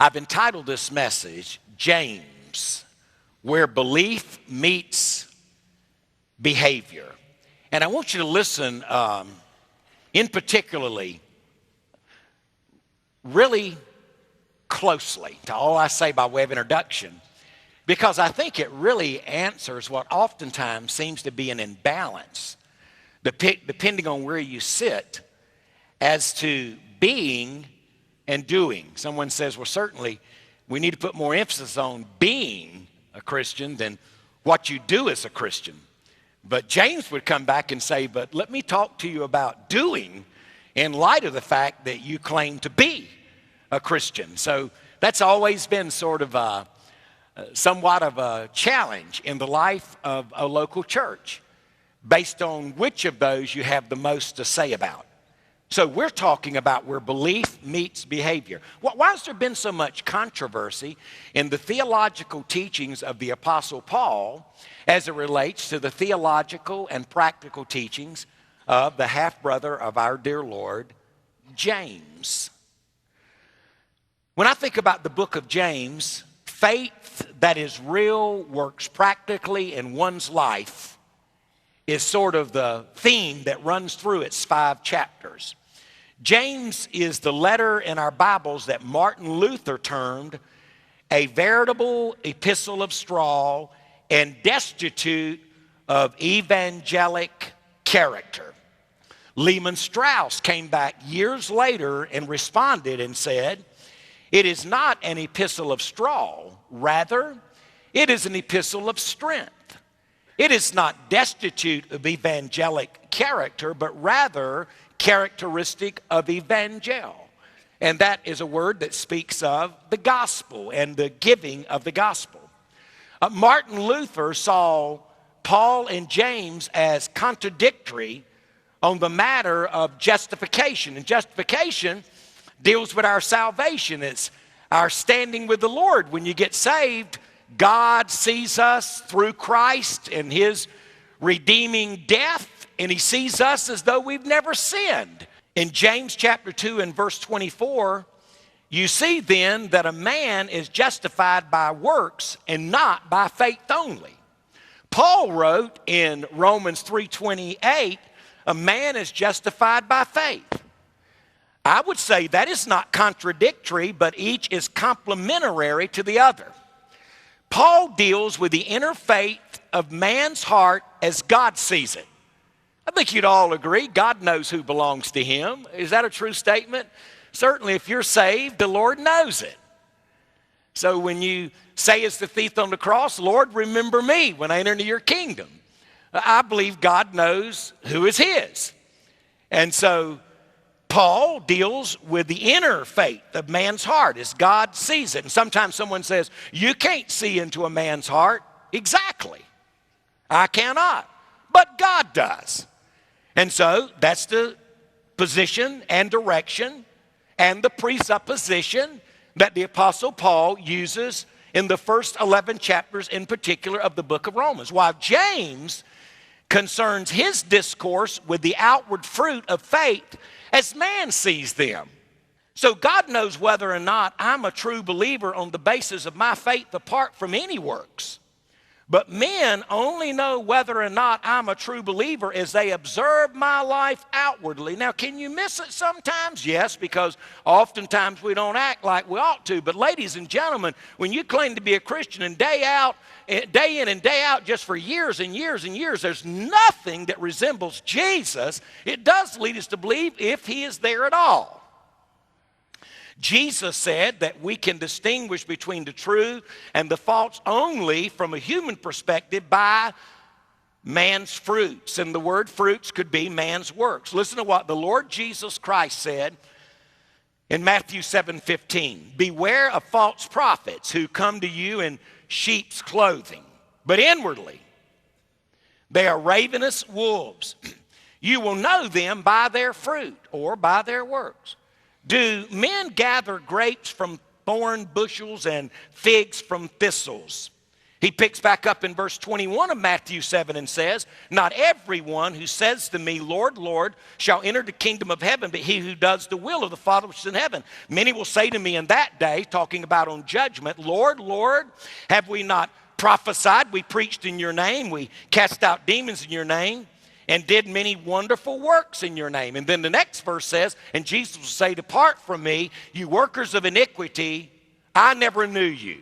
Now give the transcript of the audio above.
I've entitled this message, James, Where Belief Meets Behavior. And I want you to listen in particularly really closely to all I say by way of introduction, because I think it really answers what oftentimes seems to be an imbalance, depending on where you sit, as to being and doing. Someone says, well, certainly we need to put more emphasis on being a Christian than what you do as a Christian. But James would come back and say, but let me talk to you about doing in light of the fact that you claim to be a Christian. So that's always been sort of somewhat of a challenge in the life of a local church, based on which of those you have the most to say about. So we're talking about where belief meets behavior. Why has there been so much controversy in the theological teachings of the Apostle Paul as it relates to the theological and practical teachings of the half-brother of our dear Lord, James? When I think about the book of James, faith that is real, works practically in one's life, is sort of the theme that runs through its 5 chapters. James is the letter in our Bibles that Martin Luther termed a veritable epistle of straw and destitute of evangelic character. Lehman Strauss came back years later and responded and said, it is not an epistle of straw, rather, it is an epistle of strength. It is not destitute of evangelic character, but rather characteristic of evangel. And that is a word that speaks of the gospel and the giving of the gospel. Martin Luther saw Paul and James as contradictory on the matter of justification. And justification deals with our salvation. It's our standing with the Lord. When you get saved, God sees us through Christ and his redeeming death, and he sees us as though we've never sinned. In James chapter 2 and verse 24, you see then that a man is justified by works and not by faith only. Paul wrote in Romans 3:28, a man is justified by faith. I would say that is not contradictory, but each is complementary to the other. Paul deals with the inner faith of man's heart as God sees it. I think you'd all agree, God knows who belongs to him. Is that a true statement? Certainly, if you're saved, the Lord knows it. So when you say as the thief on the cross, Lord, remember me when I enter into your kingdom, I believe God knows who is his. And so Paul deals with the inner faith of man's heart as God sees it. And sometimes someone says, you can't see into a man's heart. Exactly. I cannot. But God does. And so that's the position and direction and the presupposition that the Apostle Paul uses in the first 11 chapters in particular of the book of Romans. While James concerns his discourse with the outward fruit of faith as man sees them. So God knows whether or not I'm a true believer on the basis of my faith apart from any works. But men only know whether or not I'm a true believer as they observe my life outwardly. Now, can you miss it sometimes? Yes, because oftentimes we don't act like we ought to. But ladies and gentlemen, when you claim to be a Christian and day in and day out just for years and years and years, there's nothing that resembles Jesus. It does lead us to believe if he is there at all. Jesus said that we can distinguish between the true and the false only from a human perspective by man's fruits. And the word fruits could be man's works. Listen to what the Lord Jesus Christ said in Matthew 7:15. Beware of false prophets who come to you in sheep's clothing, but inwardly they are ravenous wolves. You will know them by their fruit or by their works. Do men gather grapes from thorn bushels and figs from thistles? He picks back up in verse 21 of Matthew 7 and says, not everyone who says to me, Lord, Lord, shall enter the kingdom of heaven, but he who does the will of the Father which is in heaven. Many will say to me in that day, talking about on judgment, Lord, Lord, have we not prophesied? We preached in your name. We cast out demons in your name and did many wonderful works in your name. And then the next verse says, and Jesus will say, depart from me, you workers of iniquity, I never knew you.